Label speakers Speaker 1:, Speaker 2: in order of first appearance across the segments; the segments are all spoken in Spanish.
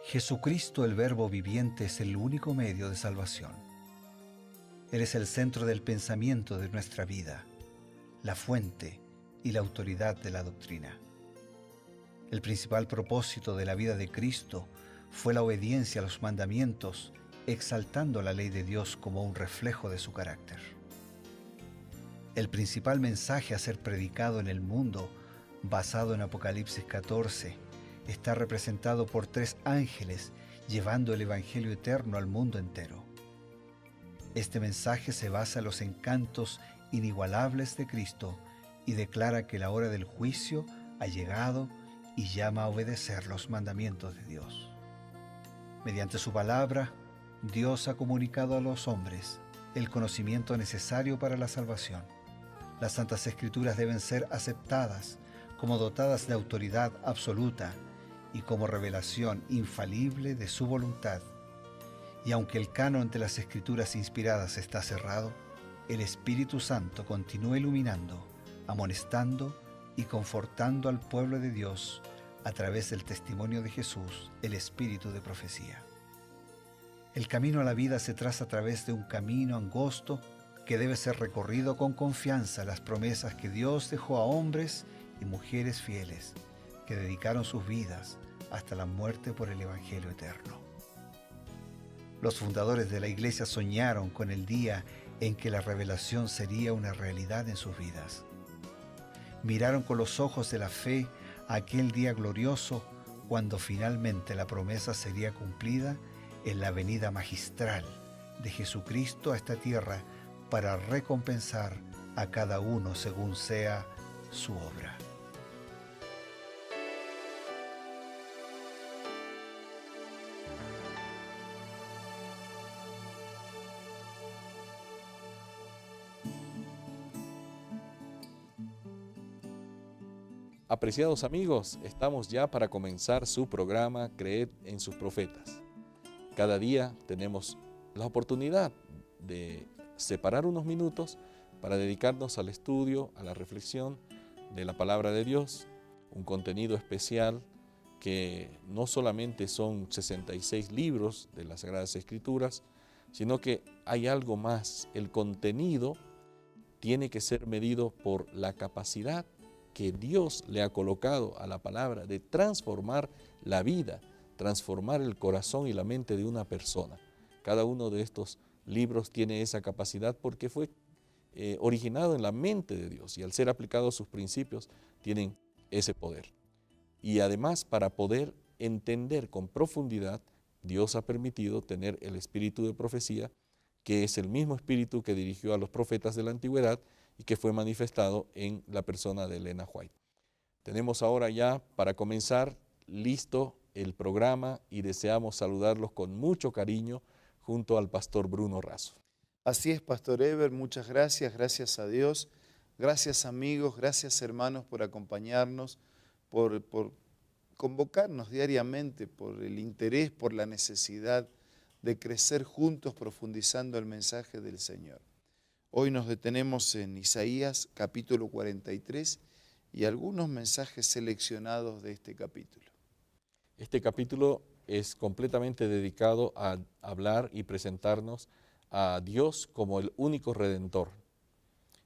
Speaker 1: Jesucristo, el Verbo viviente, es el único medio de salvación. Él es el centro del pensamiento de nuestra vida, la fuente y la autoridad de la doctrina. El principal propósito de la vida de Cristo fue la obediencia a los mandamientos, exaltando la ley de Dios como un reflejo de su carácter. El principal mensaje a ser predicado en el mundo, basado en Apocalipsis 14, está representado por 3 ángeles llevando el Evangelio eterno al mundo entero. Este mensaje se basa en los encantos inigualables de Cristo y declara que la hora del juicio ha llegado y llama a obedecer los mandamientos de Dios. Mediante su palabra, Dios ha comunicado a los hombres el conocimiento necesario para la salvación. Las Santas Escrituras deben ser aceptadas como dotadas de autoridad absoluta y como revelación infalible de su voluntad. Y aunque el canon de las Escrituras inspiradas está cerrado, el Espíritu Santo continúa iluminando, amonestando y confortando al pueblo de Dios a través del testimonio de Jesús, el Espíritu de profecía. El camino a la vida se traza a través de un camino angosto que debe ser recorrido con confianza a las promesas que Dios dejó a hombres y mujeres fieles que dedicaron sus vidas hasta la muerte por el Evangelio eterno. Los fundadores de la Iglesia soñaron con el día en que la revelación sería una realidad en sus vidas. Miraron con los ojos de la fe a aquel día glorioso cuando finalmente la promesa sería cumplida en la venida magistral de Jesucristo a esta tierra para recompensar a cada uno según sea su obra.
Speaker 2: Apreciados amigos, estamos ya para comenzar su programa Creed en sus profetas. Cada día tenemos la oportunidad de separar unos minutos para dedicarnos al estudio, a la reflexión de la palabra de Dios, un contenido especial que no solamente son 66 libros de las Sagradas Escrituras, sino que hay algo más. El contenido tiene que ser medido por la capacidad que Dios le ha colocado a la palabra de transformar la vida, transformar el corazón y la mente de una persona. Cada uno de estos libros tiene esa capacidad porque fue originado en la mente de Dios y al ser aplicados sus principios tienen ese poder. Y además, para poder entender con profundidad, Dios ha permitido tener el espíritu de profecía, que es el mismo espíritu que dirigió a los profetas de la antigüedad y que fue manifestado en la persona de Elena White. Tenemos ahora ya para comenzar listo el programa y deseamos saludarlos con mucho cariño junto al pastor Bruno Razo.
Speaker 3: Así es, Pastor Eber, muchas gracias, gracias a Dios, gracias amigos, gracias hermanos por acompañarnos, por convocarnos diariamente, por el interés, por la necesidad de crecer juntos profundizando el mensaje del Señor. Hoy nos detenemos en Isaías capítulo 43 y algunos mensajes seleccionados de este capítulo.
Speaker 2: Este capítulo es completamente dedicado a hablar y presentarnos a Dios como el único Redentor.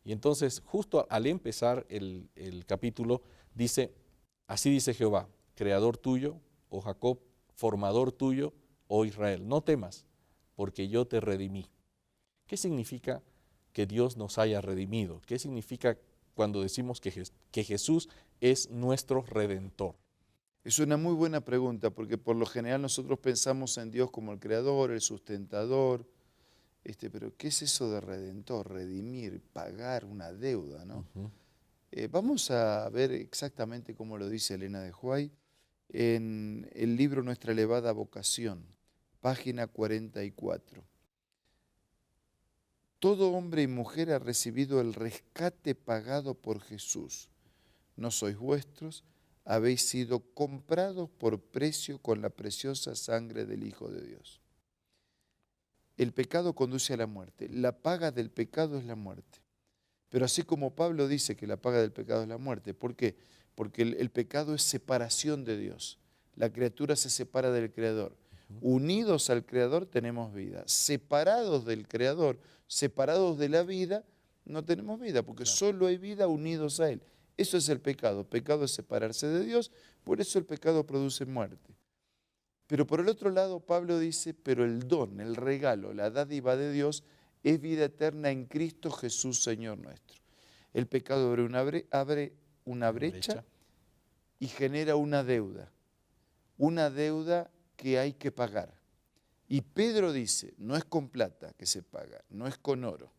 Speaker 2: Y entonces, justo al empezar el capítulo, dice, así dice Jehová, Creador tuyo, oh Jacob, formador tuyo, oh Israel, no temas, porque yo te redimí. ¿Qué significa que Dios nos haya redimido? ¿Qué significa cuando decimos que Jesús es nuestro Redentor?
Speaker 3: Es una muy buena pregunta, porque por lo general nosotros pensamos en Dios como el Creador, el sustentador, pero ¿qué es eso de Redentor? Redimir, pagar una deuda, ¿no? Vamos a ver exactamente cómo lo dice Elena de White en el libro Nuestra elevada vocación, página 44. Todo hombre y mujer ha recibido el rescate pagado por Jesús. No sois vuestros, habéis sido comprados por precio con la preciosa sangre del Hijo de Dios. El pecado conduce a la muerte. La paga del pecado es la muerte. Pero así como Pablo dice que la paga del pecado es la muerte, ¿por qué? Porque el pecado es separación de Dios. La criatura se separa del Creador. Unidos al Creador tenemos vida. Separados del Creador, separados de la vida, no tenemos vida, porque solo hay vida unidos a Él. Eso es el pecado. Pecado es separarse de Dios, por eso el pecado produce muerte. Pero por el otro lado, Pablo dice, pero el don, el regalo, la dádiva de Dios es vida eterna en Cristo Jesús, Señor nuestro. El pecado abre una brecha y genera una deuda que hay que pagar. Y Pedro dice, no es con plata que se paga, no es con oro.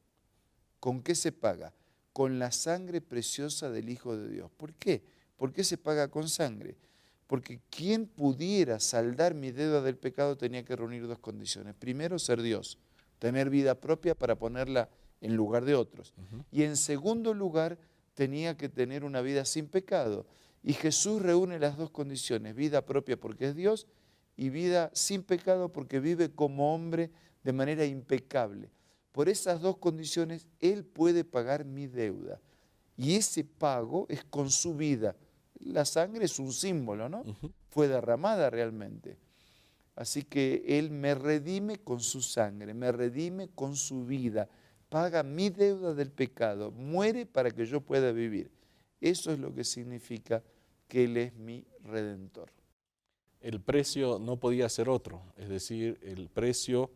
Speaker 3: ¿Con qué se paga? Con la sangre preciosa del Hijo de Dios. ¿Por qué? ¿Por qué se paga con sangre? Porque quien pudiera saldar mi deuda del pecado tenía que reunir dos condiciones. Primero, ser Dios, tener vida propia para ponerla en lugar de otros. Y en segundo lugar, tenía que tener una vida sin pecado. Y Jesús reúne las dos condiciones, vida propia porque es Dios y vida sin pecado porque vive como hombre de manera impecable. Por esas dos condiciones, Él puede pagar mi deuda. Y ese pago es con su vida. La sangre es un símbolo, ¿no? Fue derramada realmente. Así que Él me redime con su sangre, me redime con su vida, paga mi deuda del pecado, muere para que yo pueda vivir. Eso es lo que significa que Él es mi Redentor.
Speaker 2: El precio no podía ser otro, es decir, el precio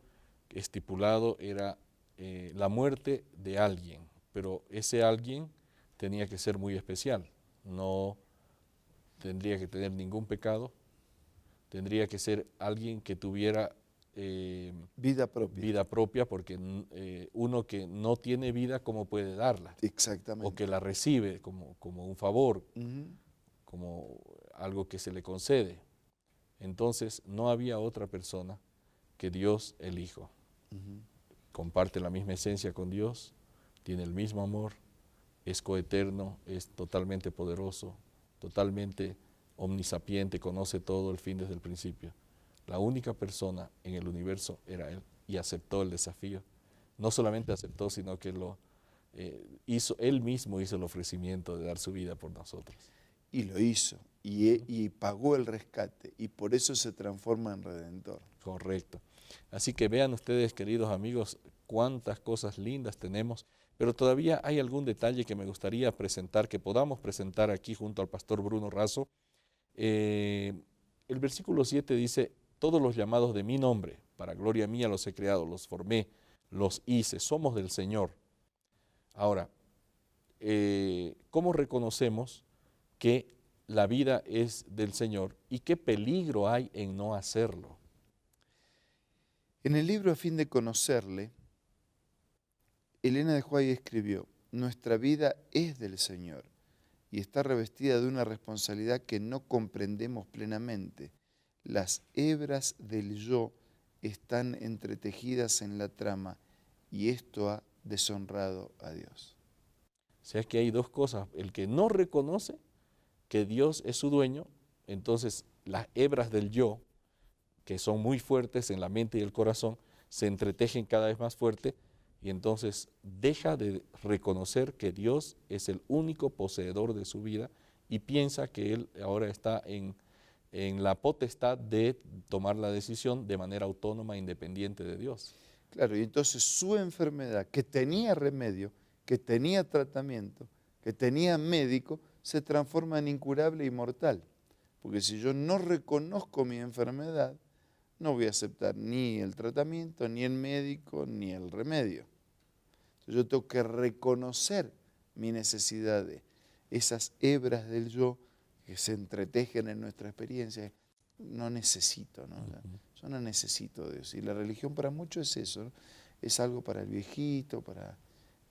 Speaker 2: estipulado era la muerte de alguien, pero ese alguien tenía que ser muy especial, no tendría que tener ningún pecado, tendría que ser alguien que tuviera
Speaker 3: vida propia,
Speaker 2: porque uno que no tiene vida, ¿cómo puede darla?
Speaker 3: Exactamente.
Speaker 2: O que la recibe como un favor, como algo que se le concede. Entonces no había otra persona que Dios el Hijo. Comparte la misma esencia con Dios, tiene el mismo amor, es coeterno, es totalmente poderoso, totalmente omnisapiente, conoce todo el fin desde el principio. La única persona en el universo era Él y aceptó el desafío. No solamente aceptó, sino que Él mismo hizo el ofrecimiento de dar su vida por nosotros.
Speaker 3: Y lo hizo, y pagó el rescate, y por eso se transforma en Redentor.
Speaker 2: Correcto. Así que vean ustedes, queridos amigos, cuántas cosas lindas tenemos, pero todavía hay algún detalle que me gustaría presentar, que podamos presentar aquí junto al pastor Bruno Razo. El versículo 7 dice, todos los llamados de mi nombre, para gloria mía los he creado, los formé, los hice, somos del Señor. Ahora, ¿cómo reconocemos que la vida es del Señor y qué peligro hay en no hacerlo?
Speaker 3: En el libro A fin de conocerle, Elena de White escribió, nuestra vida es del Señor y está revestida de una responsabilidad que no comprendemos plenamente. Las hebras del yo están entretejidas en la trama y esto ha deshonrado a Dios.
Speaker 2: O sea que hay dos cosas, el que no reconoce que Dios es su dueño, entonces las hebras del yo, que son muy fuertes en la mente y el corazón, se entretejen cada vez más fuerte y entonces deja de reconocer que Dios es el único poseedor de su vida y piensa que Él ahora está en la potestad de tomar la decisión de manera autónoma e independiente de Dios.
Speaker 3: Claro, y entonces su enfermedad, que tenía remedio, que tenía tratamiento, que tenía médico, se transforma en incurable y mortal. Porque si yo no reconozco mi enfermedad, no voy a aceptar ni el tratamiento, ni el médico, ni el remedio. Entonces yo tengo que reconocer mi necesidad de esas hebras del yo que se entretejen en nuestra experiencia. No necesito, ¿no? Yo no necesito de Dios. Y la religión para muchos es eso, ¿no? Es algo para el viejito, para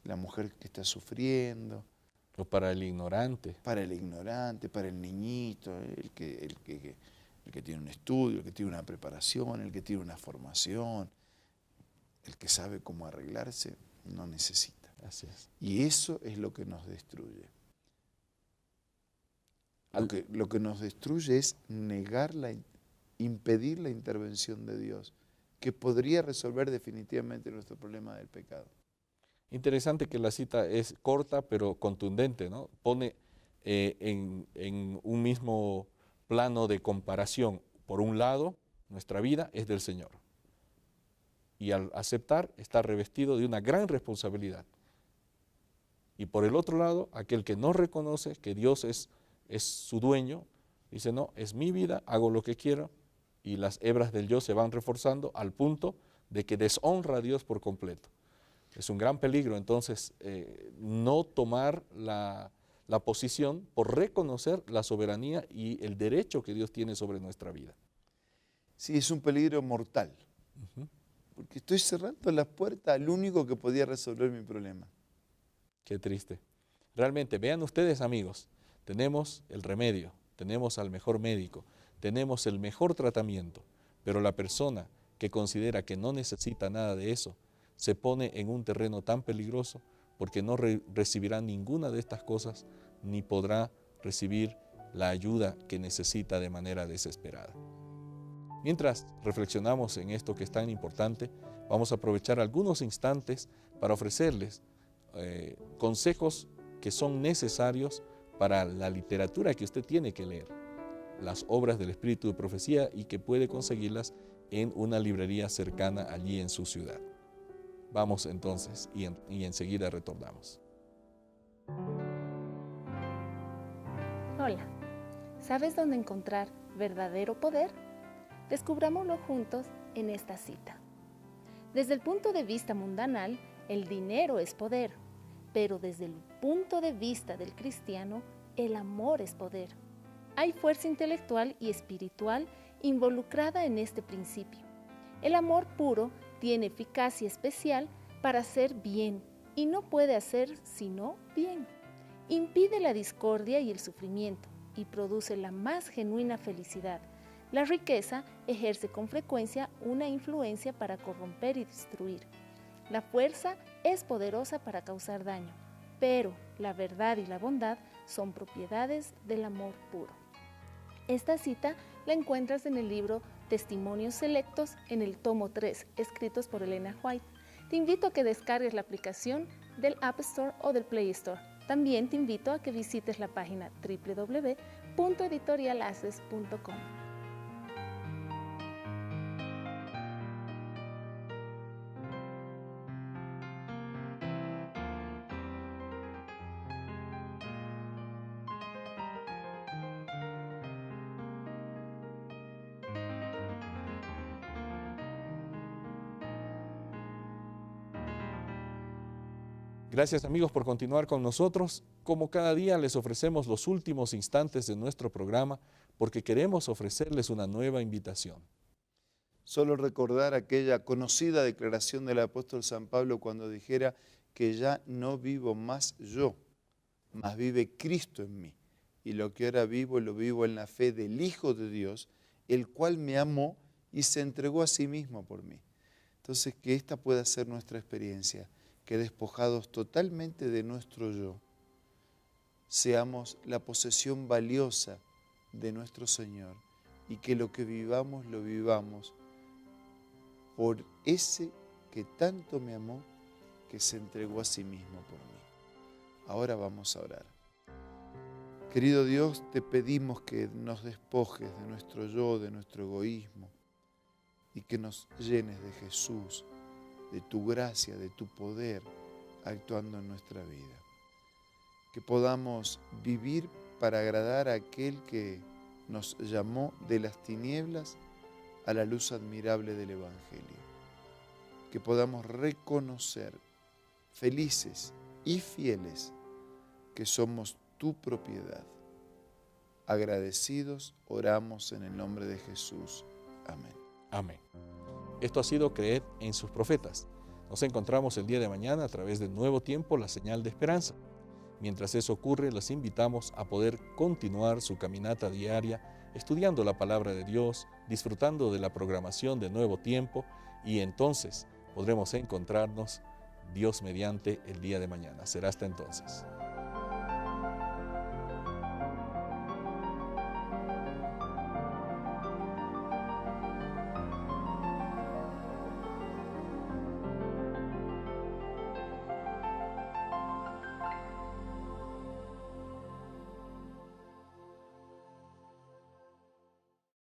Speaker 3: la mujer que está sufriendo.
Speaker 2: O para el ignorante.
Speaker 3: Para el ignorante, para el niñito, el que tiene un estudio, el que tiene una preparación, el que tiene una formación, el que sabe cómo arreglarse, no necesita.
Speaker 2: Así es.
Speaker 3: Y eso es lo que nos destruye. Lo que nos destruye es impedir la intervención de Dios, que podría resolver definitivamente nuestro problema del pecado.
Speaker 2: Interesante que la cita es corta pero contundente, ¿no? Pone en un mismo plano de comparación. Por un lado, nuestra vida es del Señor. Y al aceptar, está revestido de una gran responsabilidad. Y por el otro lado, aquel que no reconoce que Dios es su dueño, dice, no, es mi vida, hago lo que quiero, y las hebras del yo se van reforzando al punto de que deshonra a Dios por completo. Es un gran peligro, entonces, no tomar la posición por reconocer la soberanía y el derecho que Dios tiene sobre nuestra vida.
Speaker 3: Sí, es un peligro mortal, porque estoy cerrando la puerta al único que podía resolver mi problema.
Speaker 2: Qué triste. Realmente, vean ustedes, amigos, tenemos el remedio, tenemos al mejor médico, tenemos el mejor tratamiento, pero la persona que considera que no necesita nada de eso, se pone en un terreno tan peligroso porque no recibirá ninguna de estas cosas ni podrá recibir la ayuda que necesita de manera desesperada. Mientras reflexionamos en esto que es tan importante, vamos a aprovechar algunos instantes para ofrecerles consejos que son necesarios para la literatura que usted tiene que leer, las obras del Espíritu de Profecía, y que puede conseguirlas en una librería cercana allí en su ciudad. Vamos entonces y enseguida retornamos.
Speaker 4: Hola, ¿sabes dónde encontrar verdadero poder? Descubrámoslo juntos en esta cita. Desde el punto de vista mundanal, el dinero es poder, pero desde el punto de vista del cristiano, el amor es poder. Hay fuerza intelectual y espiritual involucrada en este principio. El amor puro tiene eficacia especial para hacer bien y no puede hacer sino bien. Impide la discordia y el sufrimiento y produce la más genuina felicidad. La riqueza ejerce con frecuencia una influencia para corromper y destruir. La fuerza es poderosa para causar daño, pero la verdad y la bondad son propiedades del amor puro. Esta cita la encuentras en el libro Testimonios Selectos en el tomo 3, escritos por Elena White. Te invito a que descargues la aplicación del App Store o del Play Store. También te invito a que visites la página www.editorialaces.com.
Speaker 2: Gracias, amigos, por continuar con nosotros. Como cada día les ofrecemos los últimos instantes de nuestro programa porque queremos ofrecerles una nueva invitación.
Speaker 3: Solo recordar aquella conocida declaración del apóstol San Pablo cuando dijera que ya no vivo más yo, mas vive Cristo en mí. Y lo que ahora vivo, lo vivo en la fe del Hijo de Dios, el cual me amó y se entregó a sí mismo por mí. Entonces, que esta pueda ser nuestra experiencia, que despojados totalmente de nuestro yo, seamos la posesión valiosa de nuestro Señor y que lo que vivamos, lo vivamos por ese que tanto me amó, que se entregó a sí mismo por mí. Ahora vamos a orar. Querido Dios, te pedimos que nos despojes de nuestro yo, de nuestro egoísmo, y que nos llenes de Jesús, de tu gracia, de tu poder, actuando en nuestra vida. Que podamos vivir para agradar a aquel que nos llamó de las tinieblas a la luz admirable del Evangelio. Que podamos reconocer, felices y fieles, que somos tu propiedad. Agradecidos, oramos en el nombre de Jesús. Amén.
Speaker 2: Amén. Esto ha sido Creed en sus profetas. Nos encontramos el día de mañana a través de Nuevo Tiempo, la señal de esperanza. Mientras eso ocurre, los invitamos a poder continuar su caminata diaria, estudiando la palabra de Dios, disfrutando de la programación de Nuevo Tiempo, y entonces podremos encontrarnos, Dios mediante, el día de mañana. Será hasta entonces.